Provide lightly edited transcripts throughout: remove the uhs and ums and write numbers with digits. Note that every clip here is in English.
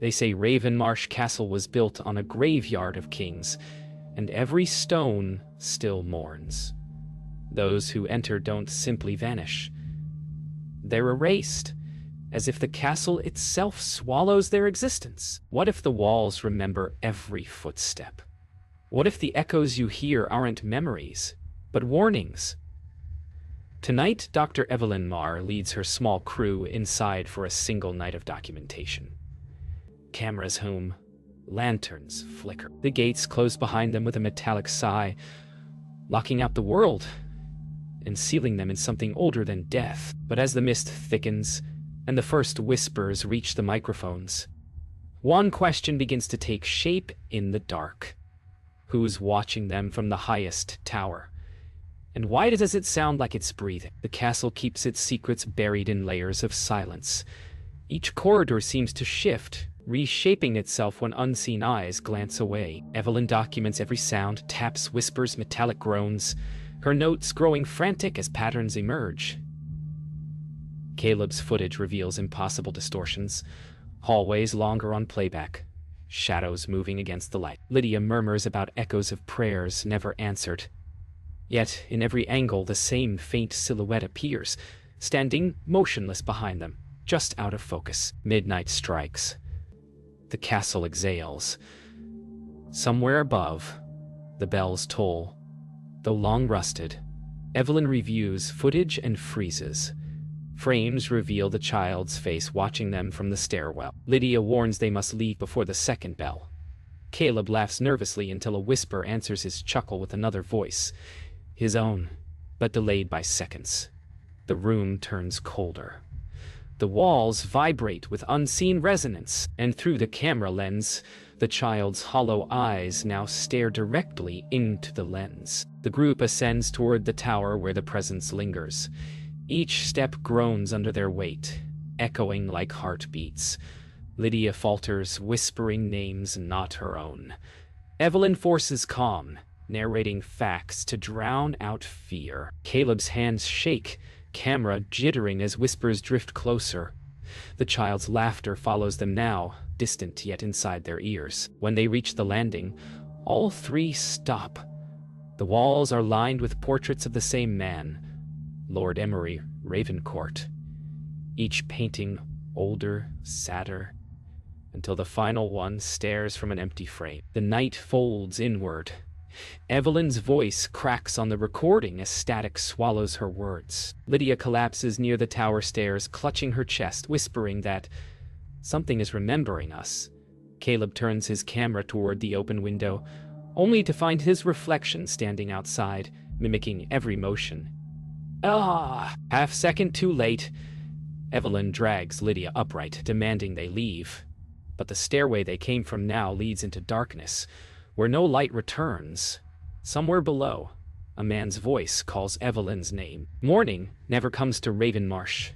They say Ravenmarsh Castle was built on a graveyard of kings, and every stone still mourns. Those who enter don't simply vanish. They're erased, as if the castle itself swallows their existence. What if the walls remember every footstep? What if the echoes you hear aren't memories, but warnings? Tonight, Dr. Evelyn Marr leads her small crew inside for a single night of documentation. Cameras hum, lanterns flicker. The gates close behind them with a metallic sigh, locking out the world and sealing them in something older than death. But as the mist thickens and the first whispers reach the microphones, one question begins to take shape in the dark. Who's watching them from the highest tower? And why does it sound like it's breathing? The castle keeps its secrets buried in layers of silence. Each corridor seems to shift, reshaping itself when unseen eyes glance away. Evelyn documents every sound, taps, whispers, metallic groans, her notes growing frantic as patterns emerge. Caleb's footage reveals impossible distortions, hallways longer on playback, shadows moving against the light. Lydia murmurs about echoes of prayers never answered. Yet, in every angle, the same faint silhouette appears, standing motionless behind them, just out of focus. Midnight strikes. The castle exhales. Somewhere above, the bells toll. Though long rusted, Evelyn reviews footage and freezes. Frames reveal the child's face watching them from the stairwell. Lydia warns they must leave before the second bell. Caleb laughs nervously until a whisper answers his chuckle with another voice. His own, but delayed by seconds. The room turns colder. The walls vibrate with unseen resonance, and through the camera lens, the child's hollow eyes now stare directly into the lens. The group ascends toward the tower where the presence lingers. Each step groans under their weight, echoing like heartbeats. Lydia falters, whispering names not her own. Evelyn forces calm, narrating facts to drown out fear. Caleb's hands shake, camera jittering as whispers drift closer. The child's laughter follows them now, distant yet inside their ears. When they reach the landing, all three stop. The walls are lined with portraits of the same man, Lord Emery Ravencourt, each painting older, sadder, until the final one stares from an empty frame. The night folds inward. Evelyn's voice cracks on the recording as static swallows her words. Lydia collapses near the tower stairs, clutching her chest, whispering that something is remembering us. Caleb turns his camera toward the open window, only to find his reflection standing outside, mimicking every motion. Half second too late. Evelyn drags Lydia upright, demanding they leave. But the stairway they came from now leads into darkness, where no light returns. Somewhere below, a man's voice calls Evelyn's name. Morning never comes to Ravenmarsh.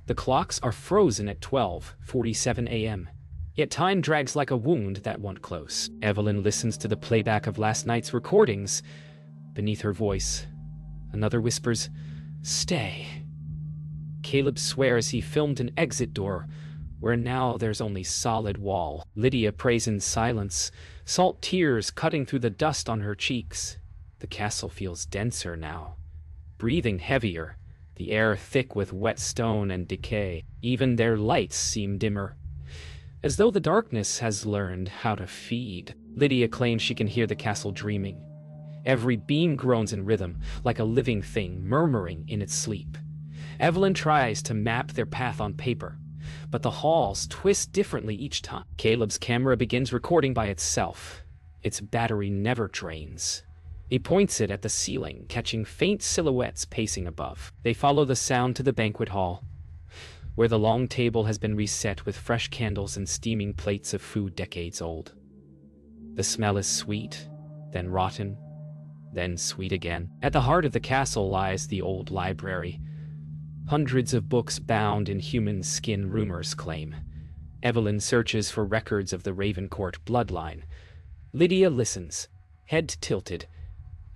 The clocks are frozen at 12:47 a.m. Yet time drags like a wound that won't close. Evelyn listens to the playback of last night's recordings. Beneath her voice, another whispers, "Stay." Caleb swears he filmed an exit door, where now there's only solid wall. Lydia prays in silence, salt tears cutting through the dust on her cheeks. The castle feels denser now, breathing heavier, the air thick with wet stone and decay. Even their lights seem dimmer, as though the darkness has learned how to feed. Lydia claims she can hear the castle dreaming. Every beam groans in rhythm, like a living thing murmuring in its sleep. Evelyn tries to map their path on paper, but the halls twist differently each time. Caleb's camera begins recording by itself. Its battery never drains. He points it at the ceiling, catching faint silhouettes pacing above. They follow the sound to the banquet hall, where the long table has been reset with fresh candles and steaming plates of food decades old. The smell is sweet, then rotten, then sweet again. At the heart of the castle lies the old library. Hundreds of books bound in human skin, rumors claim. Evelyn searches for records of the Ravencourt bloodline. Lydia listens, head tilted,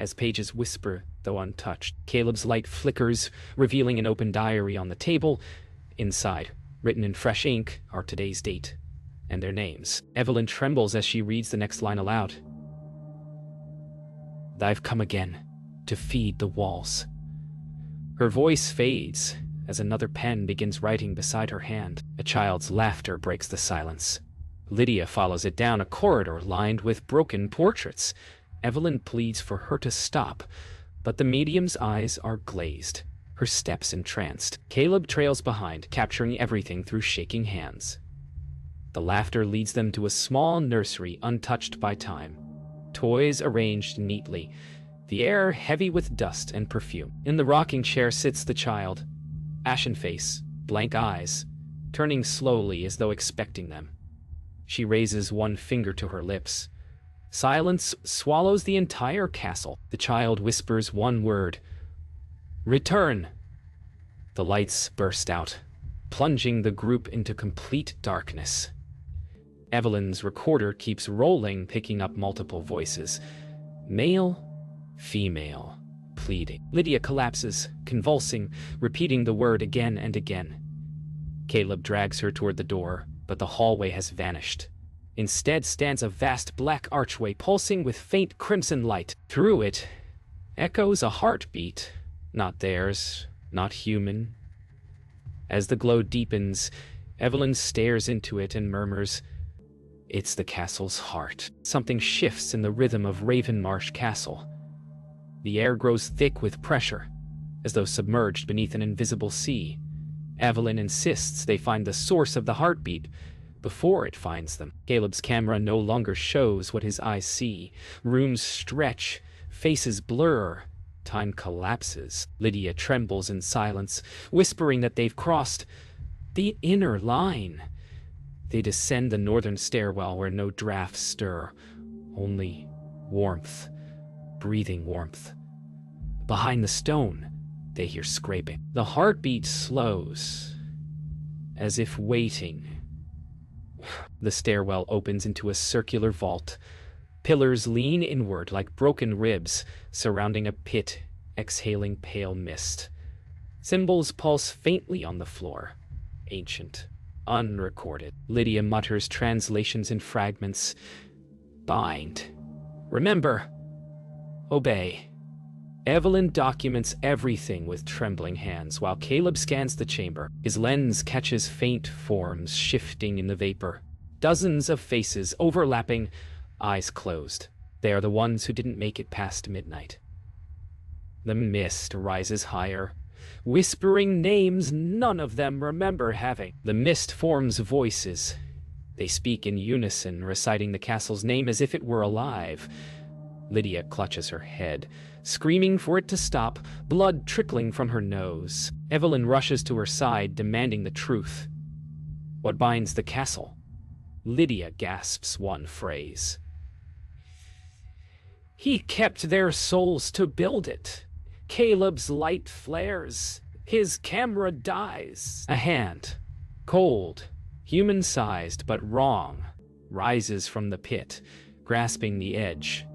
as pages whisper, though untouched. Caleb's light flickers, revealing an open diary on the table. Inside, written in fresh ink, are today's date, and their names. Evelyn trembles as she reads the next line aloud. "I've come again to feed the walls." Her voice fades as another pen begins writing beside her hand. A child's laughter breaks the silence. Lydia follows it down a corridor lined with broken portraits. Evelyn pleads for her to stop, but the medium's eyes are glazed, her steps entranced. Caleb trails behind, capturing everything through shaking hands. The laughter leads them to a small nursery untouched by time. Toys arranged neatly, the air heavy with dust and perfume. In the rocking chair sits the child, ashen face, blank eyes, turning slowly as though expecting them. She raises one finger to her lips. Silence swallows the entire castle. The child whispers one word. "Return!" The lights burst out, plunging the group into complete darkness. Evelyn's recorder keeps rolling, picking up multiple voices. Male, female, pleading. Lydia collapses, convulsing, repeating the word again and again. Caleb drags her toward the door, but the hallway has vanished. Instead stands a vast black archway pulsing with faint crimson light. Through it echoes a heartbeat, not theirs, not human. As the glow deepens, Evelyn stares into it and murmurs, "It's the castle's heart." Something shifts in the rhythm of Ravenmarsh Castle. The air grows thick with pressure, as though submerged beneath an invisible sea. Evelyn insists they find the source of the heartbeat before it finds them. Caleb's camera no longer shows what his eyes see. Rooms stretch, faces blur, time collapses. Lydia trembles in silence, whispering that they've crossed the inner line. They descend the northern stairwell where no drafts stir, only warmth, breathing warmth. Behind the stone, they hear scraping. The heartbeat slows, as if waiting. The stairwell opens into a circular vault. Pillars lean inward like broken ribs, surrounding a pit, exhaling pale mist. Symbols pulse faintly on the floor, ancient, unrecorded. Lydia mutters translations in fragments. Bind. Remember. Obey. Evelyn documents everything with trembling hands while Caleb scans the chamber. His lens catches faint forms shifting in the vapor. Dozens of faces overlapping, eyes closed. They are the ones who didn't make it past midnight. The mist rises higher, whispering names none of them remember having. The mist forms voices. They speak in unison, reciting the castle's name as if it were alive. Lydia clutches her head, screaming for it to stop, blood trickling from her nose. Evelyn rushes to her side, demanding the truth. What binds the castle? Lydia gasps one phrase. He kept their souls to build it. Caleb's light flares. His camera dies. A hand, cold, human-sized but wrong, rises from the pit, grasping the edge.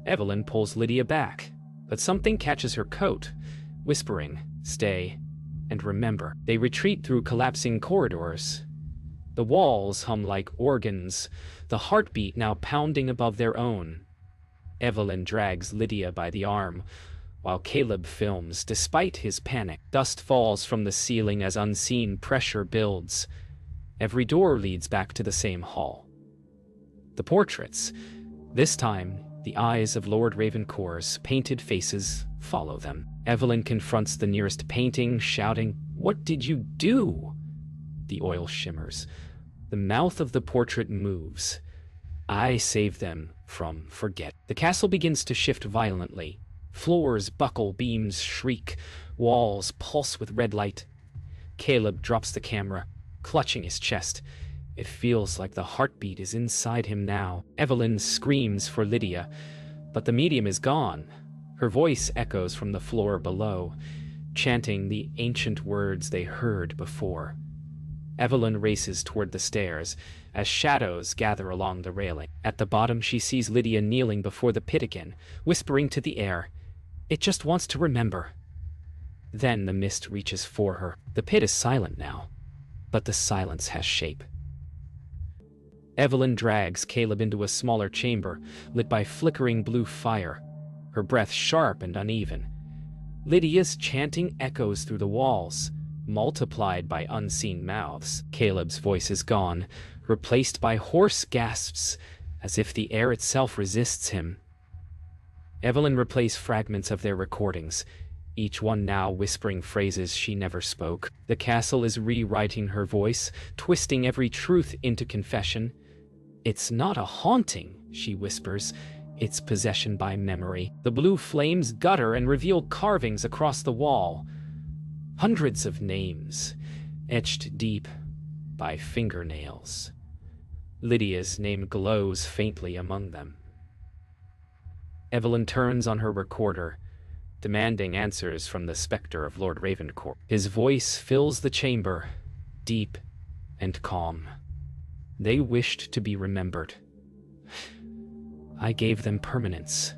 Evelyn pulls Lydia back, but something catches her coat, whispering, "Stay, and remember." They retreat through collapsing corridors. The walls hum like organs, the heartbeat now pounding above their own. Evelyn drags Lydia by the arm, while Caleb films, despite his panic. Dust falls from the ceiling as unseen pressure builds. Every door leads back to the same hall. The portraits, this time the eyes of Lord Ravencourt's painted faces, follow them. Evelyn confronts the nearest painting, shouting, "What did you do?" The oil shimmers. The mouth of the portrait moves. "I saved them from forget." The castle begins to shift violently. Floors buckle, beams shriek, walls pulse with red light. Caleb drops the camera, clutching his chest. It feels like the heartbeat is inside him now. Evelyn screams for Lydia, but the medium is gone. Her voice echoes from the floor below, chanting the ancient words they heard before. Evelyn races toward the stairs as shadows gather along the railing. At the bottom, she sees Lydia kneeling before the pit again, whispering to the air, "It just wants to remember." Then the mist reaches for her. The pit is silent now, but the silence has shape. Evelyn drags Caleb into a smaller chamber, lit by flickering blue fire, her breath sharp and uneven. Lydia's chanting echoes through the walls, multiplied by unseen mouths. Caleb's voice is gone, replaced by hoarse gasps, as if the air itself resists him. Evelyn replays fragments of their recordings, each one now whispering phrases she never spoke. The castle is rewriting her voice, twisting every truth into confession. "It's not a haunting," she whispers. "It's possession by memory." The blue flames gutter and reveal carvings across the wall. Hundreds of names, etched deep by fingernails. Lydia's name glows faintly among them. Evelyn turns on her recorder, demanding answers from the specter of Lord Ravencourt. His voice fills the chamber, deep and calm. "They wished to be remembered. I gave them permanence."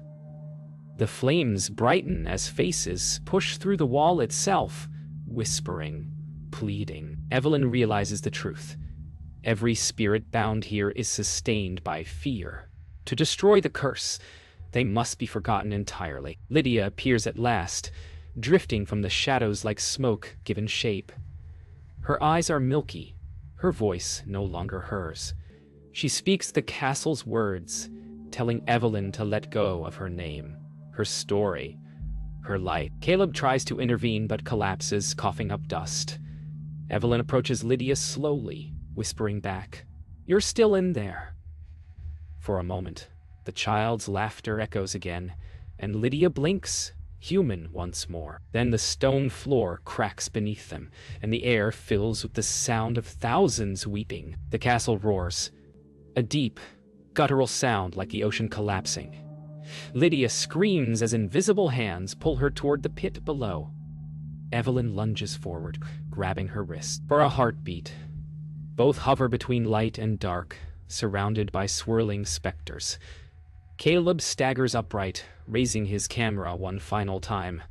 The flames brighten as faces push through the wall itself, whispering, pleading. Evelyn realizes the truth. Every spirit bound here is sustained by fear. To destroy the curse, they must be forgotten entirely. Lydia appears at last, drifting from the shadows like smoke given shape. Her eyes are milky, her voice no longer hers. She speaks the castle's words, telling Evelyn to let go of her name, her story, her life. Caleb tries to intervene but collapses, coughing up dust. Evelyn approaches Lydia slowly, whispering back, "You're still in there." For a moment, the child's laughter echoes again, and Lydia blinks, human once more. Then the stone floor cracks beneath them, and the air fills with the sound of thousands weeping. The castle roars, a deep, guttural sound like the ocean collapsing. Lydia screams as invisible hands pull her toward the pit below. Evelyn lunges forward, grabbing her wrist. For a heartbeat, both hover between light and dark, surrounded by swirling specters. Caleb staggers upright, raising his camera one final time.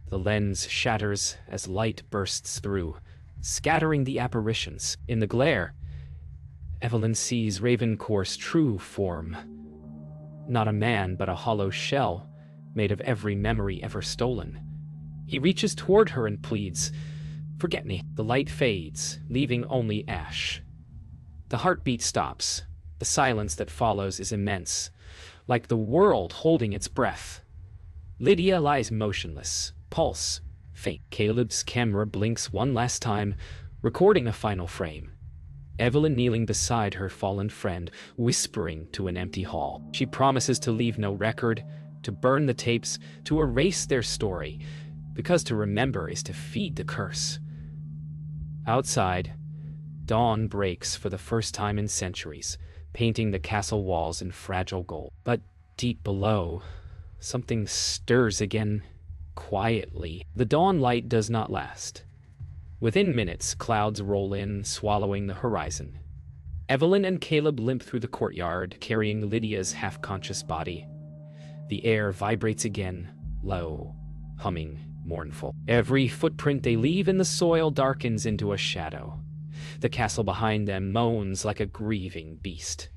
The lens shatters as light bursts through, scattering the apparitions. In the glare, Evelyn sees Ravencourt's true form. Not a man, but a hollow shell, made of every memory ever stolen. He reaches toward her and pleads, "Forget me." The light fades, leaving only ash. The heartbeat stops. The silence that follows is immense, like the world holding its breath. Lydia lies motionless, pulse faint. Caleb's camera blinks one last time, recording a final frame. Evelyn kneeling beside her fallen friend, whispering to an empty hall. She promises to leave no record, to burn the tapes, to erase their story, because to remember is to feed the curse. Outside, dawn breaks for the first time in centuries, painting the castle walls in fragile gold. But deep below, something stirs again, quietly. The dawn light does not last. Within minutes, clouds roll in, swallowing the horizon. Evelyn and Caleb limp through the courtyard, carrying Lydia's half-conscious body. The air vibrates again, low, humming, mournful. Every footprint they leave in the soil darkens into a shadow. The castle behind them moans like a grieving beast.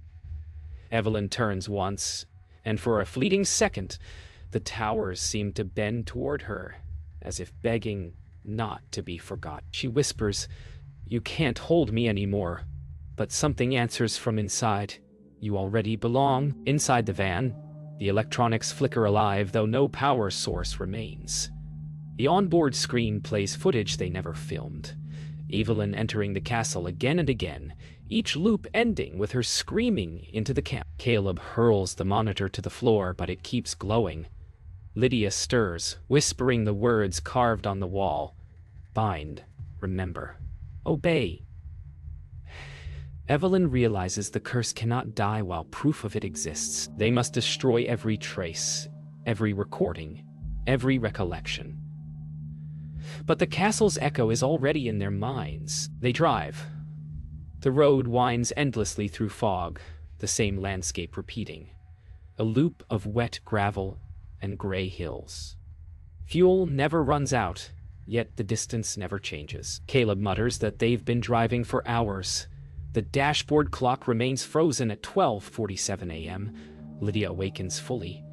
Evelyn turns once, and for a fleeting second, the towers seem to bend toward her, as if begging not to be forgotten. She whispers, "You can't hold me anymore." But something answers from inside. "You already belong." Inside the van, the electronics flicker alive, though no power source remains. The onboard screen plays footage they never filmed. Evelyn entering the castle again and again, each loop ending with her screaming into the camp. Caleb hurls the monitor to the floor, but it keeps glowing. Lydia stirs, whispering the words carved on the wall. Bind, remember, obey. Evelyn realizes the curse cannot die while proof of it exists. They must destroy every trace, every recording, every recollection. But the castle's echo is already in their minds. They drive. The road winds endlessly through fog, the same landscape repeating. A loop of wet gravel and gray hills. Fuel never runs out, yet the distance never changes. Caleb mutters that they've been driving for hours, The dashboard clock remains frozen at 12:47 a.m. Lydia awakens fully,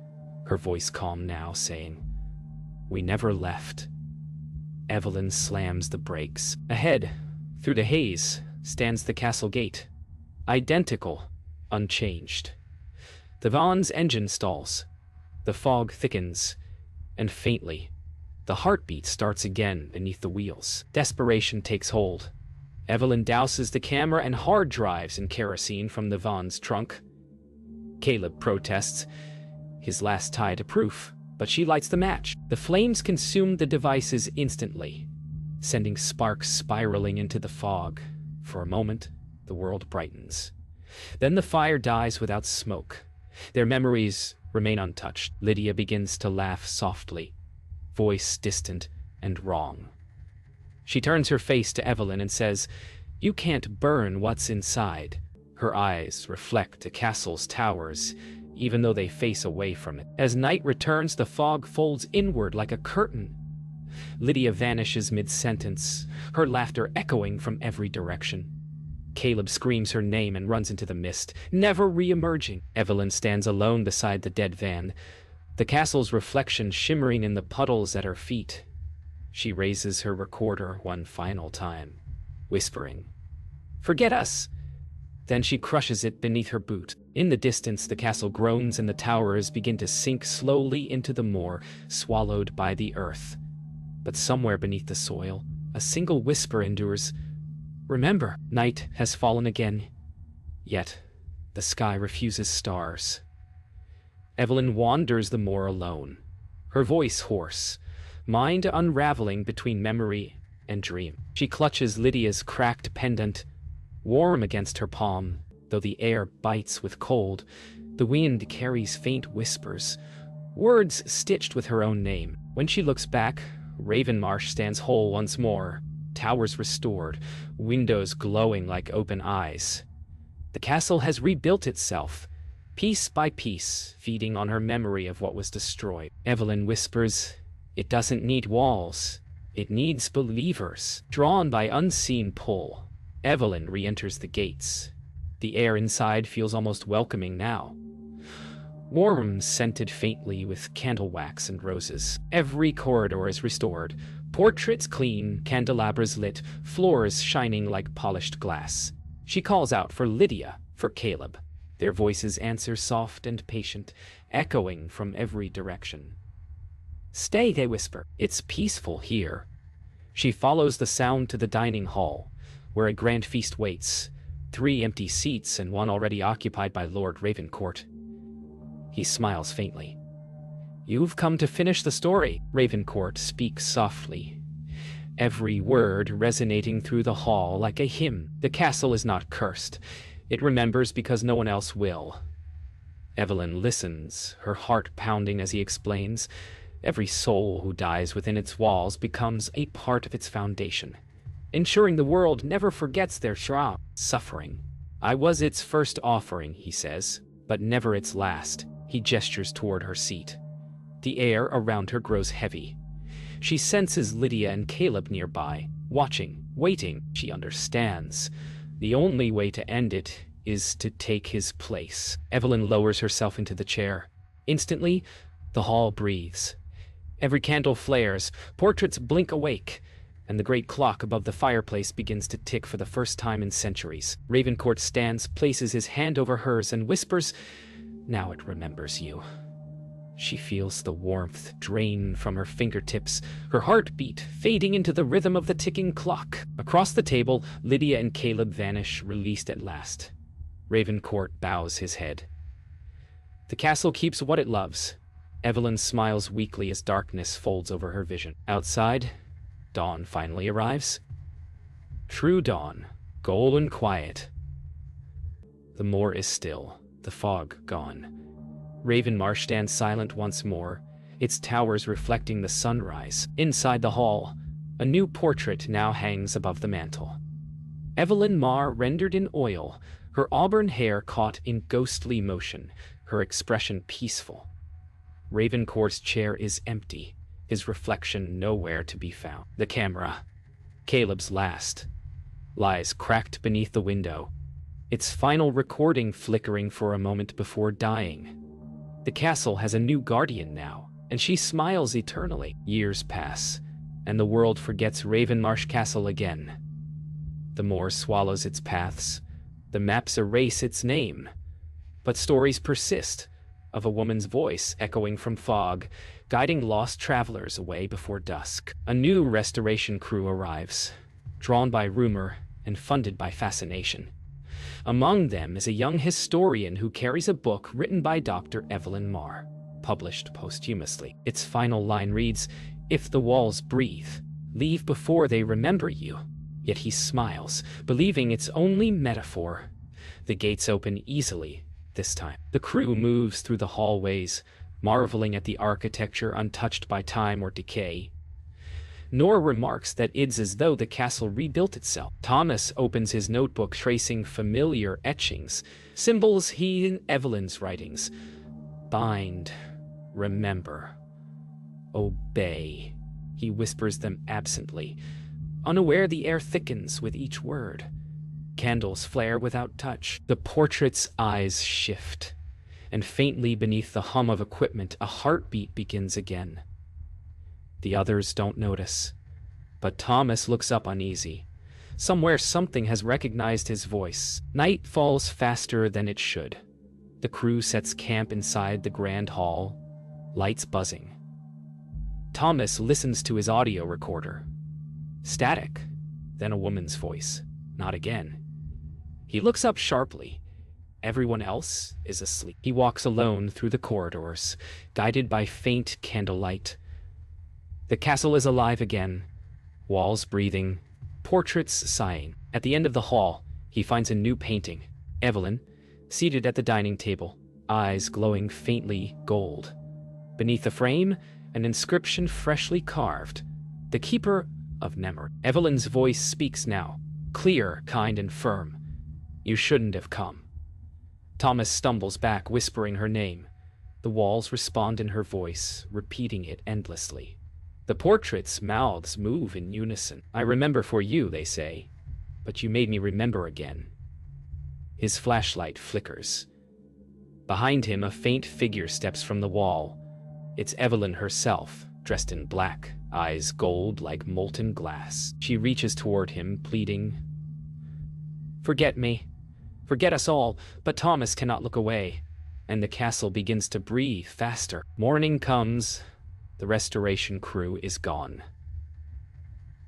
her voice calm now, saying, "We never left." Evelyn slams the brakes. Ahead, through the haze, stands the castle gate. Identical, unchanged. The Vaughn's engine stalls. The fog thickens, and faintly, the heartbeat starts again beneath the wheels. Desperation takes hold. Evelyn douses the camera and hard drives in kerosene from the Vaughn's trunk. Caleb protests, his last tie to proof, but she lights the match. The flames consume the devices instantly, sending sparks spiraling into the fog. For a moment, the world brightens. Then the fire dies without smoke. Their memories remain untouched. Lydia begins to laugh softly, voice distant and wrong. She turns her face to Evelyn and says, "You can't burn what's inside." Her eyes reflect the castle's towers, even though they face away from it. As night returns, the fog folds inward like a curtain. Lydia vanishes mid-sentence, her laughter echoing from every direction. Caleb screams her name and runs into the mist, never re-emerging. Evelyn stands alone beside the dead van, the castle's reflection shimmering in the puddles at her feet. She raises her recorder one final time, whispering, "Forget us!" Then she crushes it beneath her boot. In the distance, the castle groans and the towers begin to sink slowly into the moor, swallowed by the earth. But somewhere beneath the soil, a single whisper endures, "Remember, night has fallen again." Yet, the sky refuses stars. Evelyn wanders the moor alone, her voice hoarse, mind unraveling between memory and dream. She clutches Lydia's cracked pendant, warm against her palm, though the air bites with cold. The wind carries faint whispers, words stitched with her own name. When she looks back, Ravenmarsh stands whole once more, towers restored, windows glowing like open eyes. The castle has rebuilt itself, piece by piece, feeding on her memory of what was destroyed. Evelyn whispers, "It doesn't need walls, it needs believers." Drawn by unseen pull, Evelyn re-enters the gates. The air inside feels almost welcoming now. Warm, scented faintly with candle wax and roses. Every corridor is restored, portraits clean, candelabras lit, floors shining like polished glass. She calls out for Lydia, for Caleb. Their voices answer soft and patient, echoing from every direction. "Stay," they whisper. "It's peaceful here." She follows the sound to the dining hall, where a grand feast waits, 3 empty seats and one already occupied by Lord Ravencourt. He smiles faintly. "You've come to finish the story." Ravencourt speaks softly, every word resonating through the hall like a hymn. The castle is not cursed. It remembers because no one else will. Evelyn listens, her heart pounding as he explains. Every soul who dies within its walls becomes a part of its foundation, ensuring the world never forgets their suffering. "I was its first offering," he says, "but never its last." He gestures toward her seat. The air around her grows heavy. She senses Lydia and Caleb nearby, watching, waiting. She understands. The only way to end it is to take his place. Evelyn lowers herself into the chair. Instantly, the hall breathes. Every candle flares, portraits blink awake, and the great clock above the fireplace begins to tick for the first time in centuries. Ravencourt stands, places his hand over hers, and whispers, "Now it remembers you." She feels the warmth drain from her fingertips, her heartbeat fading into the rhythm of the ticking clock. Across the table, Lydia and Caleb vanish, released at last. Ravencourt bows his head. The castle keeps what it loves. Evelyn smiles weakly as darkness folds over her vision. Outside, dawn finally arrives. True dawn, golden quiet. The moor is still, the fog gone. Ravenmarsh stands silent once more, its towers reflecting the sunrise. Inside the hall, a new portrait now hangs above the mantel. Evelyn Marr rendered in oil, her auburn hair caught in ghostly motion, her expression peaceful. Ravencourt's chair is empty, his reflection nowhere to be found. The camera, Caleb's last, lies cracked beneath the window, its final recording flickering for a moment before dying. The castle has a new guardian now, and she smiles eternally. Years pass, and the world forgets Ravenmarsh Castle again. The moor swallows its paths, the maps erase its name, but stories persist, of a woman's voice echoing from fog, guiding lost travelers away before dusk. A new restoration crew arrives, drawn by rumor and funded by fascination. Among them is a young historian who carries a book written by Dr. Evelyn Marr, published posthumously. Its final line reads, "If the walls breathe, leave before they remember you." Yet he smiles, believing it's only metaphor. The gates open easily this time. The crew moves through the hallways, marveling at the architecture untouched by time or decay. Nor remarks that it's as though the castle rebuilt itself. Thomas opens his notebook, tracing familiar etchings, symbols he in Evelyn's writings. Bind, remember, obey. He whispers them absently. Unaware, the air thickens with each word. Candles flare without touch. The portrait's eyes shift, and faintly beneath the hum of equipment, a heartbeat begins again. The others don't notice, but Thomas looks up uneasy. Somewhere something has recognized his voice. Night falls faster than it should. The crew sets camp inside the grand hall, lights buzzing. Thomas listens to his audio recorder. Static, then a woman's voice. Not again. He looks up sharply. Everyone else is asleep. He walks alone through the corridors, guided by faint candlelight. The castle is alive again, walls breathing, portraits sighing. At the end of the hall, he finds a new painting. Evelyn, seated at the dining table, eyes glowing faintly gold. Beneath the frame, an inscription freshly carved. The Keeper of Memory. Evelyn's voice speaks now, clear, kind, and firm. "You shouldn't have come." Thomas stumbles back, whispering her name. The walls respond in her voice, repeating it endlessly. The portraits' mouths move in unison. "I remember for you," they say, "but you made me remember again." His flashlight flickers. Behind him, a faint figure steps from the wall. It's Evelyn herself, dressed in black, eyes gold like molten glass. She reaches toward him, pleading, "Forget me. Forget us all," but Thomas cannot look away, and the castle begins to breathe faster. Morning comes. The restoration crew is gone.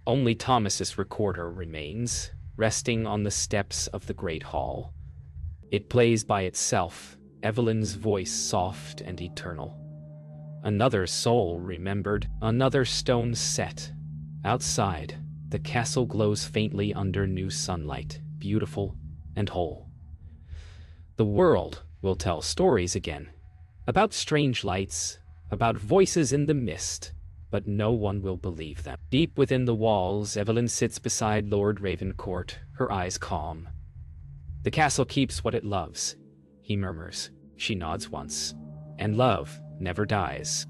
Only Thomas's recorder remains, resting on the steps of the great hall. It plays by itself, Evelyn's voice soft and eternal. Another soul remembered, another stone set. Outside, the castle glows faintly under new sunlight, beautiful and whole. The world will tell stories again, about strange lights, about voices in the mist, but no one will believe them. Deep within the walls, Evelyn sits beside Lord Ravencourt, her eyes calm. "The castle keeps what it loves," he murmurs. She nods once. "And love never dies."